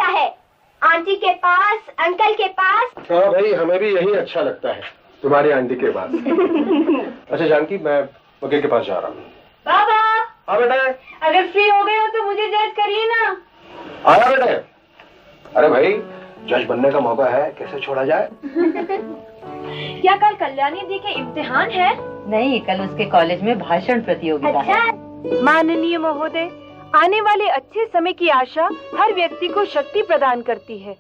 है, आंटी के पास, अंकल के पास। हाँ भाई, हमें भी यही अच्छा लगता है, तुम्हारी आंटी के पास। अच्छा जानकी, मैं वकील के पास जा रहा हूँ। बाबा। हाँ बेटा। अगर फ्री हो गए हो तो मुझे जज करिए ना। आया बेटा। अरे भाई, जज बनने का मौका है, कैसे छोड़ा जाए। क्या कल कल्याणी दी के इम्तिहान है? नहीं, कल उसके कॉलेज में भाषण प्रतियोगिता है। माननीय महोदय, आने वाले अच्छे समय की आशा हर व्यक्ति को शक्ति प्रदान करती है,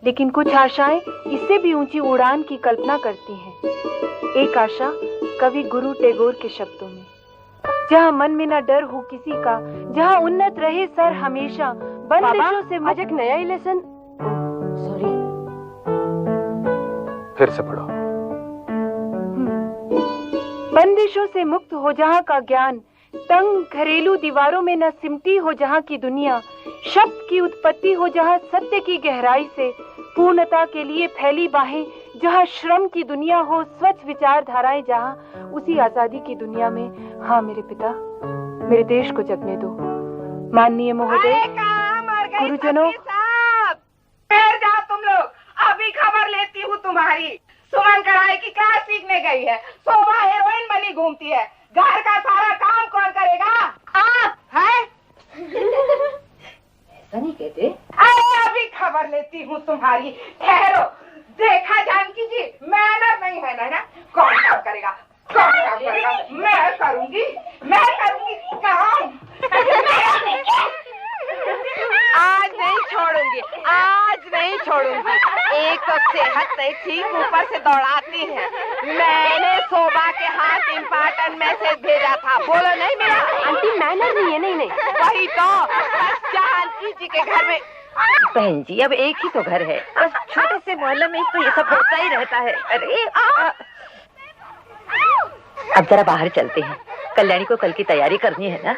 लेकिन कुछ आशाएं इससे भी ऊंची उड़ान की कल्पना करती हैं। एक आशा कवि गुरु टैगोर के शब्दों में, जहाँ मन में न डर हो किसी का, जहाँ उन्नत रहे सर हमेशा, बंदिशों से। आज एक नया ही लेसन। सॉरी, फिर से पढ़ो। बंदिशों से मुक्त हो जहाँ का ज्ञान, तंग घरेलू दीवारों में न सिमटी हो जहाँ की दुनिया, शब्द की उत्पत्ति हो जहाँ सत्य की गहराई से, पूर्णता के लिए फैली बाहें जहाँ श्रम की दुनिया हो, स्वच्छ विचारधाराएं जहाँ, उसी आजादी की दुनिया में। हाँ मेरे पिता, मेरे देश को जगने दो। माननीय महोदय, गुरुजनों। ठहर जाओ तुम लोग, अभी खबर लेती हूँ तुम्हारी। सुमन कढ़ाई की क्या सीखने गई है, शोभा हीरोइन बनी घूमती है, घर का सारा काम कौन करेगा? आप हैं? ऐसा नहीं कहते। अरे अभी खबर लेती हूँ तुम्हारी, ठहरो। देखा जानकी जी, मैनर नहीं है ना, कौन काम करेगा, कौन काम करेगा? मैं करूँगी काम। आज नहीं छोड़ूंगी, आज नहीं छोड़ूंगी। एक तो सेहत नहीं ठीक, ऊपर से दौड़ाती है। मैंने शोभा के हाथ इम्पोर्टेंट मैसेज भेजा था, बोलो नहीं मेरा? आंटी मैनर नहीं है। नहीं वही तो, जानकी जी के घर में। बहन जी, अब एक ही तो घर है, बस छोटे से मोहल्ले में तो ये सब होता ही रहता है। अरे अब जरा बाहर चलते हैं, कल्याणी को कल की तैयारी करनी है ना।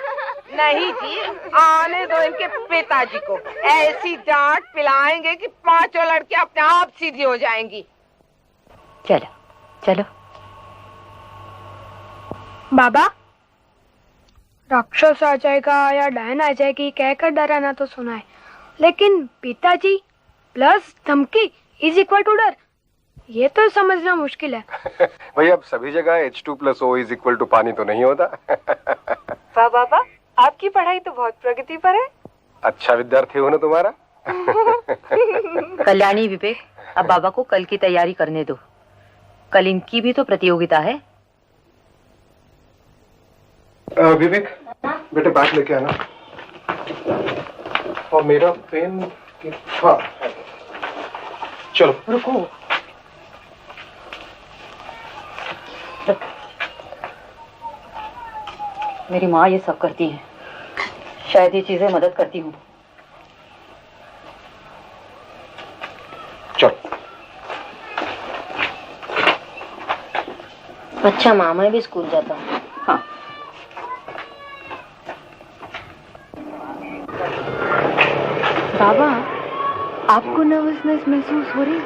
नहीं जी, आने दो इनके पिताजी को, ऐसी डांट पिलाएंगे कि पांचों लड़कियां अपने आप सीधी हो जाएंगी। चलो चलो। बाबा, राक्षस आ जाएगा या डायन आ जाएगी कहकर डराना तो सुना है, लेकिन पिताजी प्लस धमकी इज इक्वल टू डर, ये तो समझना मुश्किल है। भाई अब सभी जगह H2+O इज इक्वल टू पानी तो नहीं होता। वाह बाबा, आपकी पढ़ाई तो बहुत प्रगति पर है। अच्छा विद्यार्थी हो ना तुम्हारा। कल्याणी, विवेक, अब बाबा को कल की तैयारी करने दो, कल इनकी भी तो प्रतियोगिता है। विवेक, बेटे बैग लेके आना, और मेरा पेन। हाँ चलो। रुको, मेरी माँ ये सब करती है, शायद ये चीजें मदद करती हूँ। चलो। अच्छा माँ, मैं भी स्कूल जाता हूँ। हाँ। बाबा, आपको नर्वसनेस महसूस हो रही?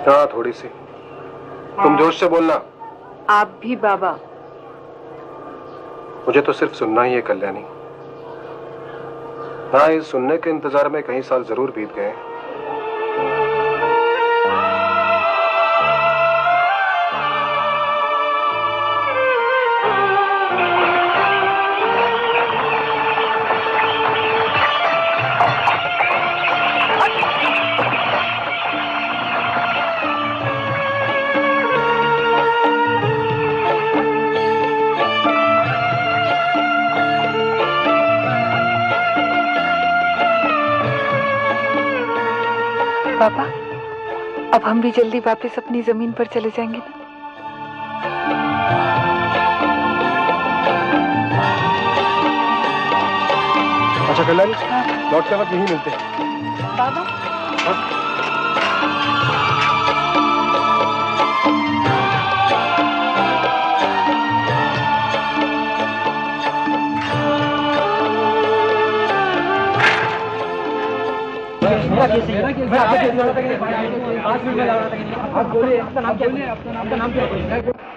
हाँ थोड़ी सी। तुम जोश से बोलना। आप भी बाबा। मुझे तो सिर्फ सुनना ही है कल्याणी। हाँ, इस सुनने के इंतजार में कई साल जरूर बीत गए। पापा, अब हम भी जल्दी वापस अपनी जमीन पर चले जाएंगे ना? अच्छा कल्याणी, लौटते वक्त यहीं मिलते हैं। बाबा।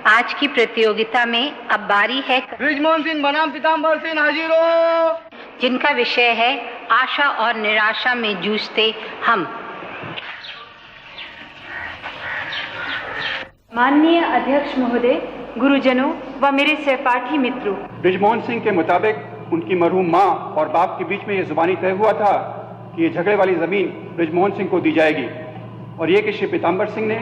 आज की प्रतियोगिता में अब बारी है ब्रिजमोहन सिंह बनाम पीताम्बर सिंह हाजिर हो, जिनका विषय है आशा और निराशा में जूझते हम। माननीय अध्यक्ष महोदय, गुरुजनों व मेरे सहपाठी मित्रों, ब्रिजमोहन सिंह के मुताबिक उनकी मरहूम मां और बाप के बीच में यह जुबानी तय हुआ था कि ये झगड़े वाली जमीन ब्रिजमोहन सिंह को दी जाएगी, और ये कि श्री पीताम्बर सिंह ने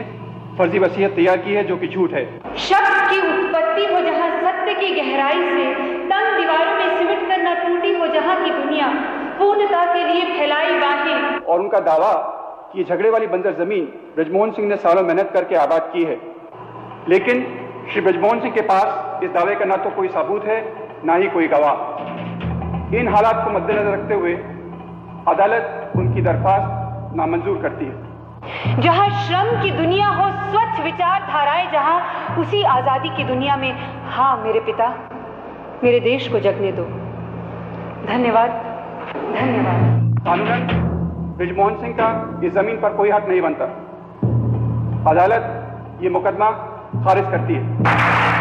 फर्जी वसीयत तैयार की है जो कि झूठ है। शब्द की उत्पत्ति हो जहाँ सत्य की गहराई से, तंग दीवारों में सिमट कर न टूटी हो जहाँ की दुनिया, पूर्णता के लिए फैलाई बाहें। और उनका दावा कि ये झगड़े वाली बंजर जमीन ब्रिजमोहन सिंह ने सालों मेहनत करके आबाद की है, लेकिन श्री ब्रिजमोहन सिंह के पास इस दावे का ना तो कोई सबूत है ना ही कोई गवाह। इन हालात को मद्देनजर रखते हुए अदालत उनकी दरख्वास्त नामंजूर करती है। जहाँ श्रम की दुनिया हो, स्वच्छ विचारधाराएं जहाँ, उसी आजादी की दुनिया में हाँ मेरे पिता, मेरे देश को जगने दो। धन्यवाद, धन्यवाद। कानूनन ब्रिजमोहन सिंह का इस जमीन पर कोई हक नहीं बनता। अदालत ये मुकदमा खारिज करती है।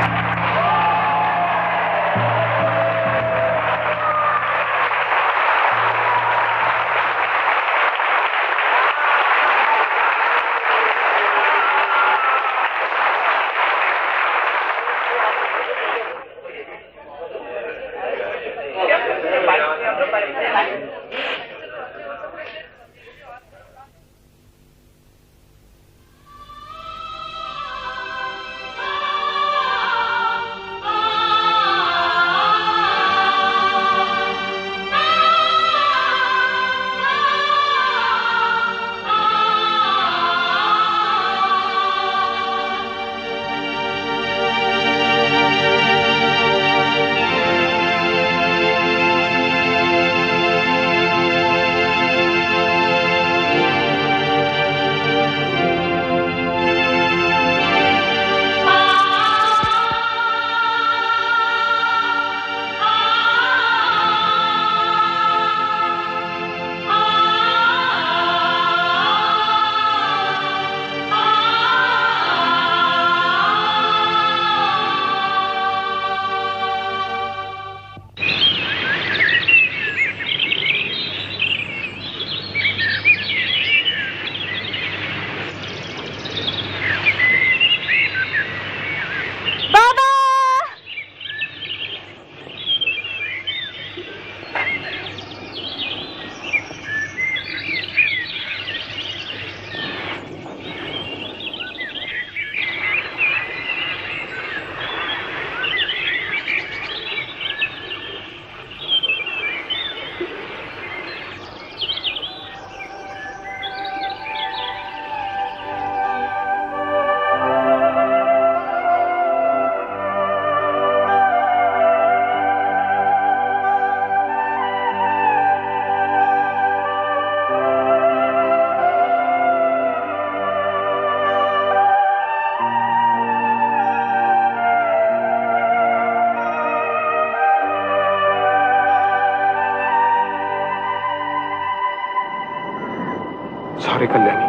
सॉरी कल्याणी,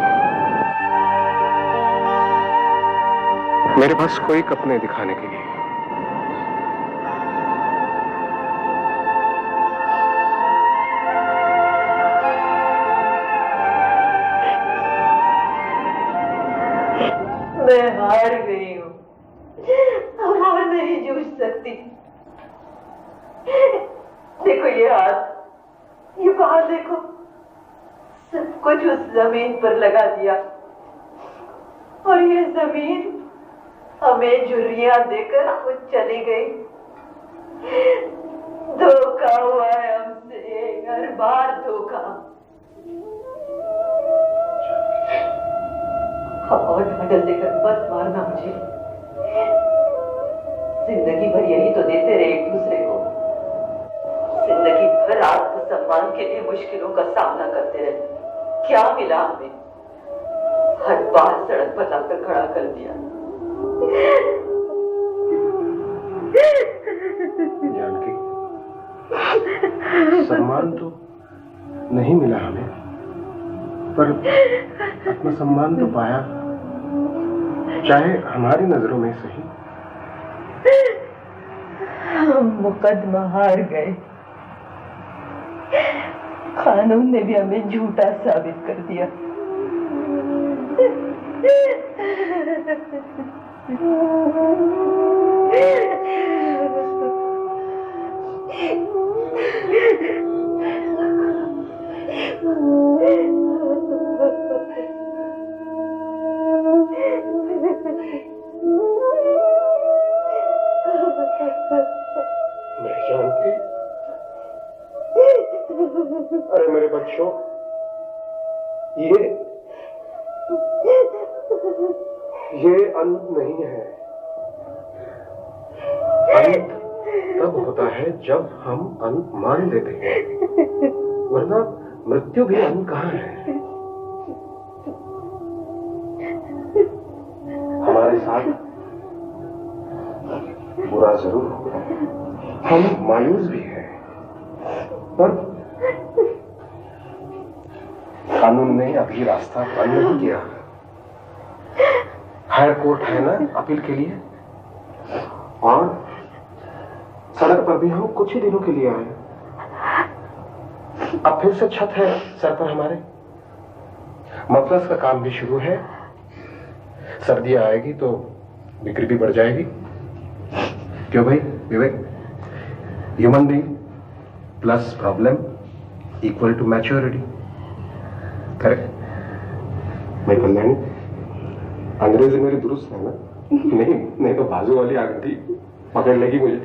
मेरे पास कोई कपड़े दिखाने के लिए। मैं हार गई हूँ, अब और नहीं जूझ सकती। देखो ये हाथ, ये बाहर देखो, सब कुछ उस जमीन पर लगा दिया, और ये जमीन हमें झुर्रियां देकर खुद चली गई। धोखा हुआ है हमसे, हर बार धोखा। और ढांढस देकर मत मारना मुझे। जिंदगी भर यही तो देते रहे एक दूसरे को, जिंदगी भर आत्मसम्मान के लिए मुश्किलों का सामना करते रहे। क्या मिला हमें? हर बार सड़क पर लाकर खड़ा कर दिया। जानकी, सम्मान तो नहीं मिला हमें, पर आत्मसम्मान तो पाया, चाहे हमारी नजरों में सही। हम मुकदमा हार गए। कानून ने भी हमें झूठा साबित कर दिया। जानकी, अरे मेरे बच्चों, ये अंत नहीं है। अंत तब होता है जब हम अंत मान लेते हैं, वरना मृत्यु भी अंत कहाँ है। हमारे साथ बुरा जरूर होगा, हम मायूस भी हैं, पर कानून ने अभी रास्ता बंद नहीं किया। हायर कोर्ट है ना अपील के लिए, और सड़क पर भी हम कुछ ही दिनों के लिए आए। अब फिर से छत है सर पर हमारे, मफलस का काम भी शुरू है। सर्दियां आएगी तो बिक्री भी बढ़ जाएगी। क्यों भाई Vivek? Human being plus problem equal to maturity, correct? मैं कल्याणी, अंग्रेजी मेरी दुरुस्त है ना? नहीं तो बाजू वाली आंटी पकड़ लेगी मुझे।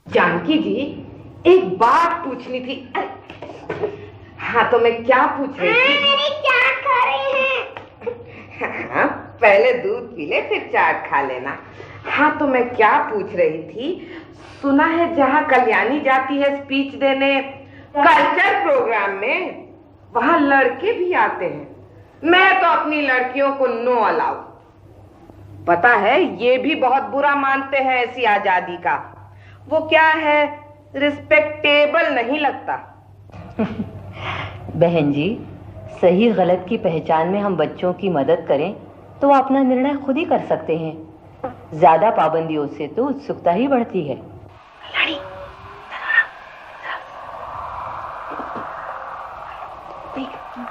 जानकी जी, एक बात पूछनी थी। हाँ तो मैं क्या पूछ रही थी? मेरी चाट खा रहे हैं। हाँ, पहले दूध पी ले फिर चाट खा लेना। हाँ तो मैं क्या पूछ रही थी, सुना है जहाँ कल्याणी जाती है स्पीच देने कल्चर प्रोग्राम में, वहाँ लड़के भी आते हैं। मैं तो अपनी लड़कियों को नो अलाउ। पता है ये भी बहुत बुरा मानते हैं ऐसी आजादी का। वो क्या है, रिस्पेक्टेबल नहीं लगता। बहन जी, सही गलत की पहचान में हम बच्चों की मदद करें तो वो अपना निर्णय खुद ही कर सकते हैं। ज्यादा पाबंदियों से तो उत्सुकता ही बढ़ती है।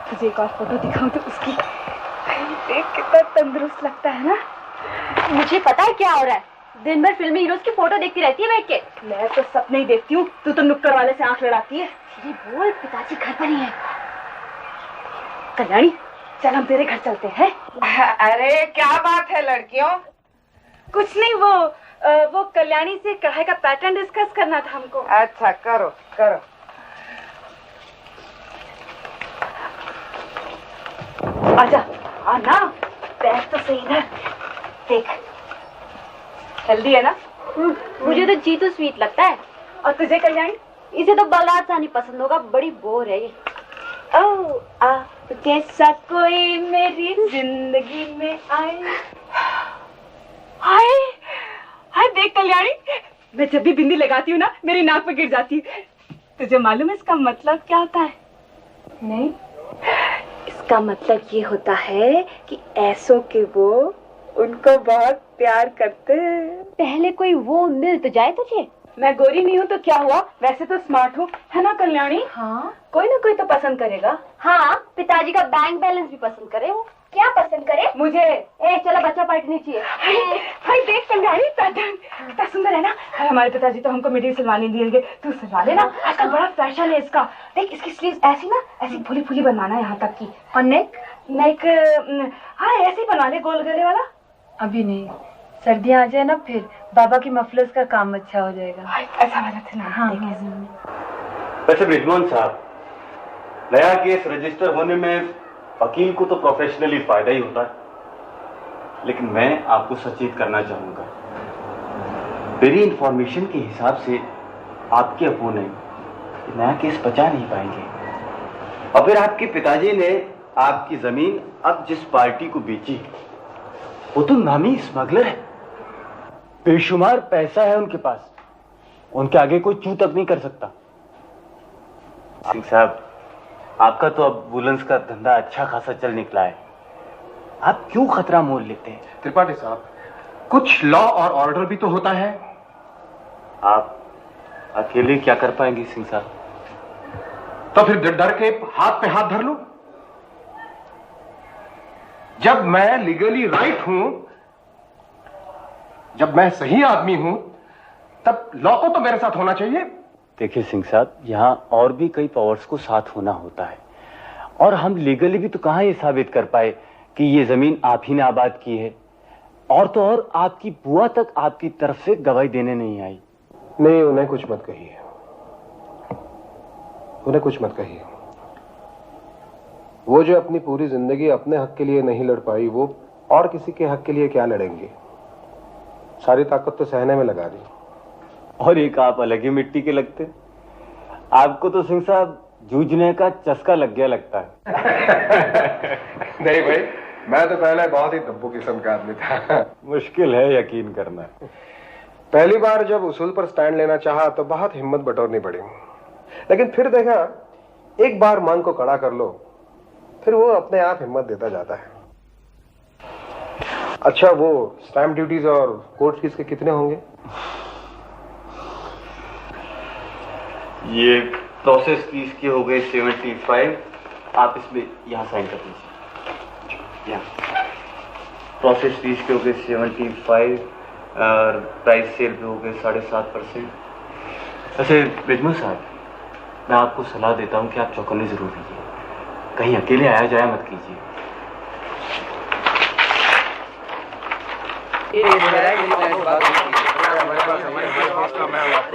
तुझे एक और फोटो दिखाऊं तो उसकी देख कितना तंदुरुस्त लगता है ना। मुझे पता है क्या हो रहा है, दिन भर फिल्मी हीरोज की फोटो देखती रहती है बैठ के। मैं तो सपने ही देखती हूँ, तू तो नुक्कड़ वाले से आंख लड़ाती है। धीरे बोल, पिताजी घर पर ही है। कल्याणी, चल हम तेरे घर चलते हैं। अरे क्या बात है लड़कियों? कुछ नहीं, वो कल्याणी से कढ़ाई का पैटर्न डिस्कस करना था हमको। अच्छा करो करो। आजा आना, बैठ तो सही ना। देख हेल्दी है ना? मुझे तो जीतू स्वीट लगता है। और तुझे कल्याणी? इसे तो बलराज साहनी पसंद होगा, बड़ी बोर है ये। ओ आप जैसा कोई मेरी जिंदगी में आए। हाय हाय, देख कल्याणी, मैं जब भी बिंदी लगाती हूँ ना मेरी नाक पे गिर जाती है। तुझे मालूम है इसका मतलब क्या होता है? नहीं, इसका मतलब ये होता है कि ऐसों के वो उनको बहुत प्यार करते हैं। पहले कोई वो मिल तो जाए तुझे। मैं गोरी नहीं हूँ तो क्या हुआ, वैसे तो स्मार्ट हूँ, है ना कल्याणी? हाँ, कोई ना कोई तो पसंद करेगा। हाँ, पिताजी का बैंक बैलेंस भी पसंद करे वो। क्या पसंद करे? मुझे। ए चलो, बच्चा पलटनी चाहिए। हाय देख कल्याणी, पैटर्न कितना सुंदर है ना। हमारे पिताजी तो हमको मिडी सिलवाने दिएंगे, तू सिलवा लेना, आजकल बड़ा फैशन है इसका। देख इसकी स्लीव्स ऐसी ना, ऐसी फुली फुली बनवाना है यहाँ तक की। और नेक हाँ ऐसे ही बनवा ले, गोल गले वाला। अभी नहीं, सर्दियाँ आ जाए ना फिर बाबा की मफलर्स का काम अच्छा हो जाएगा। ऐसा वाला था ना। हाँ, वैसे बृजमोहन साहब, नया केस रजिस्टर होने में वकील को तो प्रोफेशनली फायदा ही होता है, लेकिन मैं आपको सचेत करना चाहूंगा, मेरी इंफॉर्मेशन के हिसाब से आपके अपोनेंट नया केस बचा नहीं पाएंगे। और फिर आपके पिताजी ने आपकी जमीन अब जिस पार्टी को बेची वो तो नामी स्मगलर है, बेशुमार पैसा है उनके पास, उनके आगे कोई चू तक नहीं कर सकता। सिंह साहब, आपका तो अब वुलन्स का धंधा अच्छा खासा चल निकला है, आप क्यों खतरा मोल लेते हैं? त्रिपाठी साहब, कुछ लॉ और ऑर्डर भी तो होता है। आप अकेले क्या कर पाएंगे सिंह साहब? तो फिर डर के हाथ पे हाथ धर लो। जब मैं लीगली राइट हूं, जब मैं सही आदमी हूं, तब लॉ को तो मेरे साथ होना चाहिए। देखिए सिंह साहब, यहाँ और भी कई पावर्स को साथ होना होता है, और हम लीगली भी तो कहाँ ये साबित कर पाए कि ये जमीन आप ही ने आबाद की है, और तो और आपकी बुआ तक आपकी तरफ से गवाही देने नहीं आई। नहीं, उन्हें कुछ मत कहिए, उन्हें कुछ मत कहिए। वो जो अपनी पूरी जिंदगी अपने हक के लिए नहीं लड़ पाई, वो और किसी के हक के लिए क्या लड़ेंगे? सारी ताकत तो सहने में लगा दी। और एक आप अलग ही मिट्टी के लगते, आपको तो सिंह साहब जूझने का चस्का लग गया लगता है। नहीं भाई, मैं तो पहले बहुत ही दब्बू किस्म का आदमी था। मुश्किल है यकीन करना। पहली बार जब उसूल पर स्टैंड लेना चाहा तो बहुत हिम्मत बटोरनी पड़ी, लेकिन फिर देखा एक बार मन को कड़ा कर लो फिर वो अपने आप हिम्मत देता जाता है। अच्छा, वो स्टैम्प ड्यूटीज और कोर्ट फीस के कितने होंगे? ये प्रोसेस फीस की हो गई 75, आप इसमें यहाँ साइन कर दीजिए। यहाँ प्रोसेस फीस के हो गए 75 और प्राइस सेल पे हो गए 7.5%। वैसे बिजमू साहब, मैं आपको सलाह देता हूँ कि आप चौकन्ने जरूर रहिए, कहीं अकेले आया जाया मत कीजिए।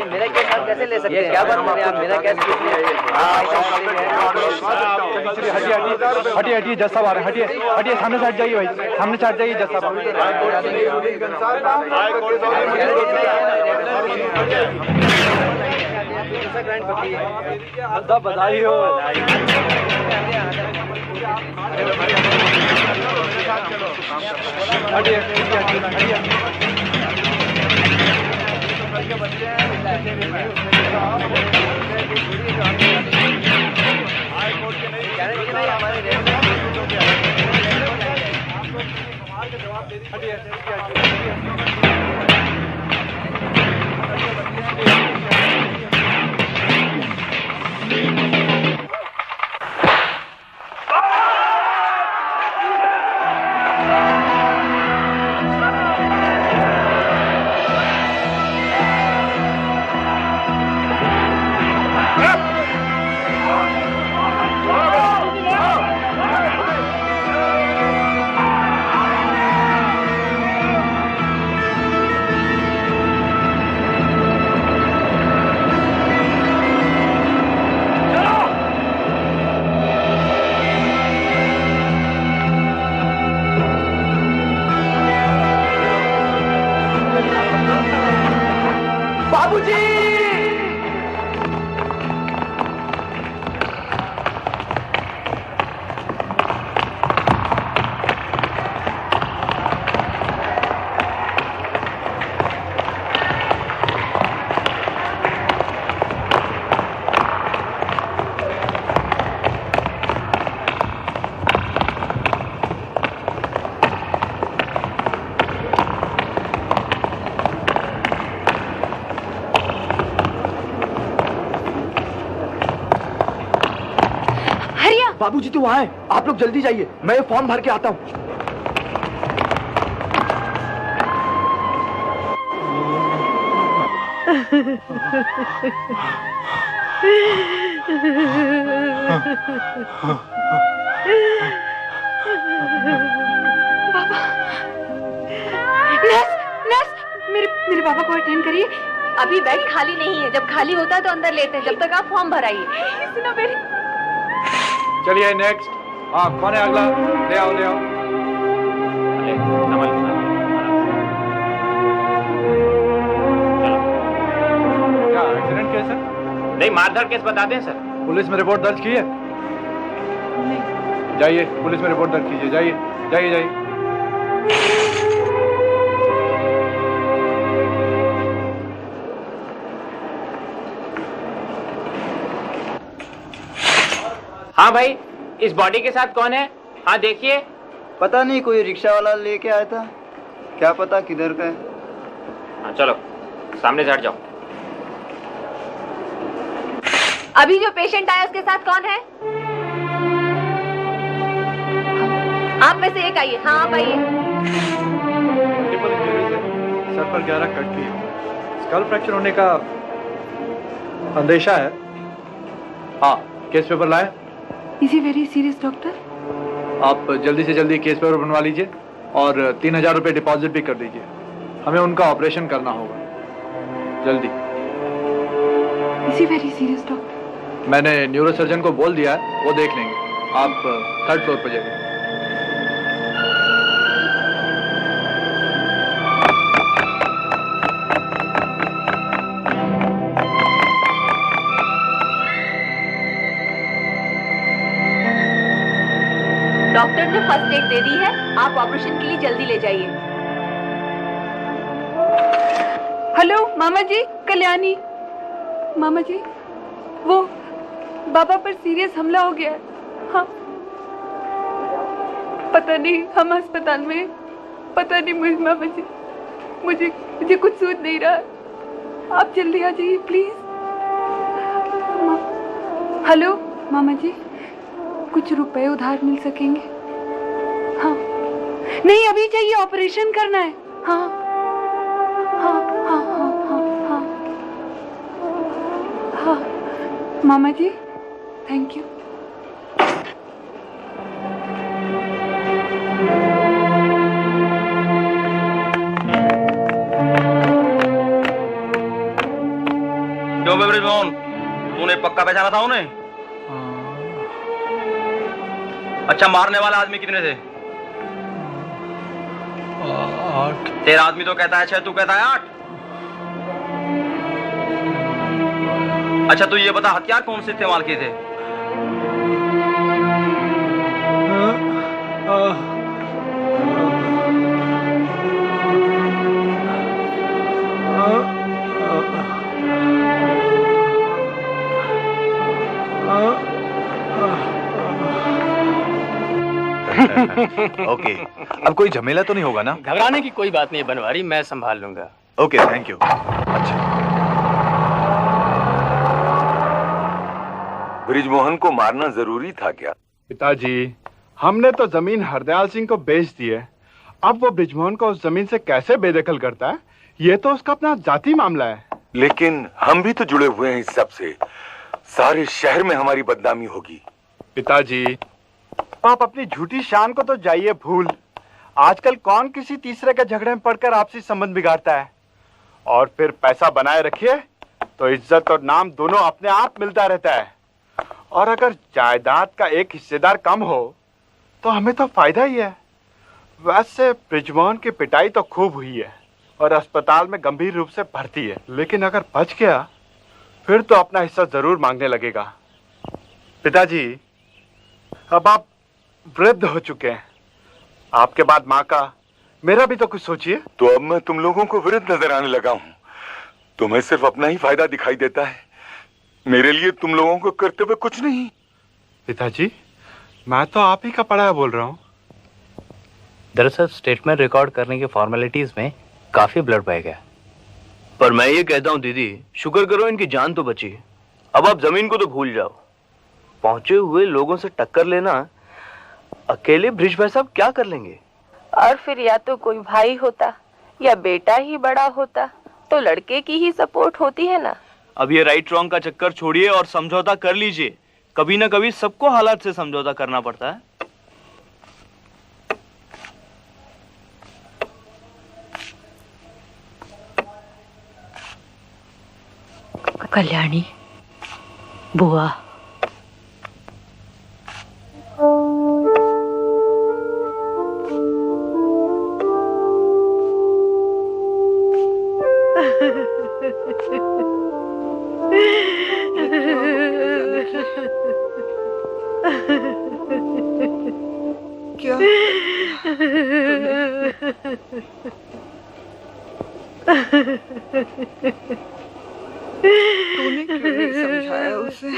मेरा कैश आप कैसे ले सकते हैं? क्या बात कर रहे हैं आप? मेरा कैश हटिए हटिए, जज साहब आ रहे हैं, हटिए हटिए, सामने से हट जाइए भाई, सामने से हट जाइए जज साहब। बधाई हो। हटिए बाबूजी। बाबूजी तो वहाँ हैं, आप लोग जल्दी जाइए, मैं ये फॉर्म भर के आता हूँ। मेरे पापा को अटेंड करिए। अभी बेड खाली नहीं है, जब खाली होता है तो अंदर लेते हैं, जब तक आप फॉर्म भराइए। चलिए नेक्स्ट। हाँ, कौन है अगला? ले आओ ले आओ। क्या एक्सीडेंट केस है? नहीं, मारधाड़ केस बता दें सर। पुलिस में रिपोर्ट दर्ज की है? जाइए, पुलिस में रिपोर्ट दर्ज कीजिए। जाइए जाइए जाइए। हाँ भाई, इस बॉडी के साथ कौन है? हाँ देखिए। पता नहीं, कोई रिक्शा वाला लेके आया था, क्या पता किधर का है। हाँ चलो, सामने से हट जाओ। अभी जो पेशेंट आया उसके साथ कौन है? आप में से एक आइए। हाँ आप आइए। सर पर 11 कट की, स्कल फ्रैक्चर होने का अंदेशा है। हाँ, केस पेपर लाए? Is he very serious doctor? आप जल्दी से जल्दी केस पेपर बनवा लीजिए और 3000 रुपये डिपॉजिट भी कर दीजिए। हमें उनका ऑपरेशन करना होगा जल्दी। Is he very serious doctor? मैंने न्यूरो सर्जन को बोल दिया है, वो देख लेंगे। आप 3rd फ्लोर पर जाइए। डॉक्टर ने फर्स्ट एड दे दी है, आप ऑपरेशन के लिए जल्दी ले जाइए। हेलो मामा जी, कल्याणी। मामा जी, वो बाबा पर सीरियस हमला हो गया है। हाँ, पता नहीं, हम अस्पताल में, पता नहीं। मुझे मामा जी, मुझे कुछ सूझ नहीं रहा। आप जल्दी आ जाइए प्लीज। हेलो मामा जी, कुछ रुपए उधार मिल सकेंगे? हाँ, नहीं अभी चाहिए, ऑपरेशन करना है। हाँ हाँ हाँ हाँ हाँ हाँ हाँ। मामा जी, थैंक यू। क्यों ब्रिजमोहन, तूने पक्का पहचाना था उन्हें? अच्छा, मारने वाला आदमी कितने थे? 8। तेरा आदमी तो कहता है 6, तू कहता है 8। अच्छा तू ये बता, हथियार कौन से इस्तेमाल किए थे? ओके, अब कोई झमेला तो नहीं होगा ना? घबराने की कोई बात नहीं है बनवारी, मैं संभाल लूंगा। Okay, thank you. अच्छा, ब्रिजमोहन को मारना जरूरी था क्या? पिताजी, हमने तो जमीन हरदयाल सिंह को बेच दी है। अब वो ब्रिजमोहन को उस जमीन से कैसे बेदखल करता है, ये तो उसका अपना जाति मामला है। लेकिन हम भी तो जुड़े हुए हैं इस सब से। सारे शहर में हमारी बदनामी होगी। पिताजी, आप अपनी झूठी शान को तो जाइए भूल। आजकल कौन किसी तीसरे के झगड़े में पड़कर आपसी संबंध बिगाड़ता है। और फिर पैसा बनाए रखिए तो इज्जत और नाम दोनों अपने आप मिलता रहता है। और अगर जायदाद का एक हिस्सेदार कम हो तो हमें तो फायदा ही है। वैसे ब्रिजमोहन की पिटाई तो खूब हुई है और अस्पताल में गंभीर रूप से भर्ती है, लेकिन अगर बच गया फिर तो अपना हिस्सा जरूर मांगने लगेगा। पिताजी, अब आप वृद्ध हो चुके हैं, आपके बाद माँ का मेरा भी तो कुछ सोचिए। तो अब मैं तुम लोगों को वृद्ध नजर आने लगा हूँ? तुम्हें सिर्फ अपना ही फायदा दिखाई देता है, मेरे लिए तुम लोगों को करते हुए कुछ नहीं। पिताजी, मैं तो आप ही का पढ़ाया बोल रहा हूँ। दरअसल स्टेटमेंट रिकॉर्ड करने की फॉर्मेलिटीज में काफी ब्लड बह गया। पर मैं ये कहता हूँ दीदी, शुक्र करो इनकी जान तो बची। अब आप जमीन को तो भूल जाओ। पहुंचे हुए लोगों से टक्कर लेना, अकेले ब्रिज भाई साहब क्या कर लेंगे? और फिर या तो कोई भाई होता या बेटा ही बड़ा होता तो लड़के की ही सपोर्ट होती है ना। अब ये राइट रॉन्ग का चक्कर छोड़िए और समझौता कर लीजिए। कभी ना कभी सबको हालात से समझौता करना पड़ता है। कल्याणी, बुआ, क्या तूने क्यों नहीं समझाया उसे?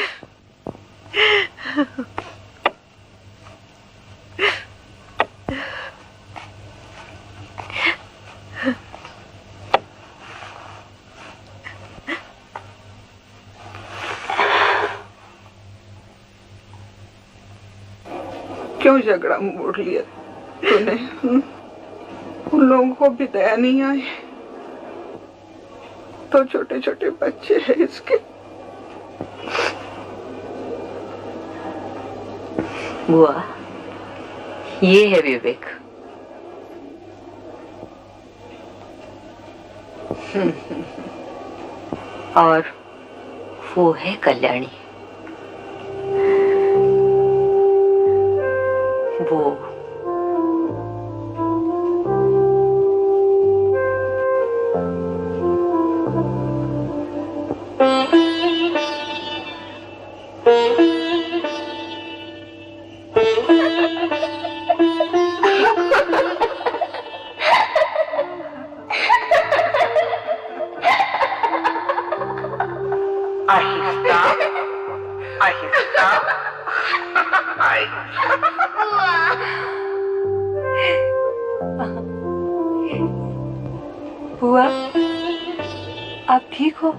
क्यों झगड़ा मोड़ लिया तूने? उन लोगों को भी दया नहीं आई। तो छोटे छोटे बच्चे हैं इसके। बुआ, ये है विवेक। और वो है कल्याणी। वो बुआ, आप ठीक हो?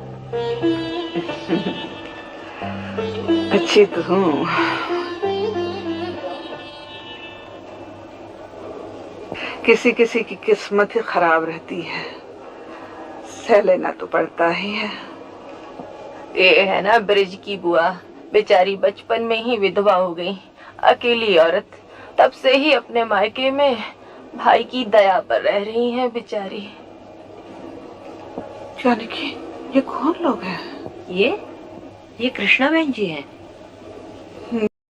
अच्छी तो हूँ। किसी किसी की किस्मत ही खराब रहती है, सह लेना तो पड़ता ही है। ये है ना ब्रिज की बुआ, बेचारी बचपन में ही विधवा हो गई, अकेली औरत। तब से ही अपने मायके में भाई की दया पर रह रही हैं बेचारी। जानकी, ये कौन लोग हैं? ये कृष्णा बहन जी हैं।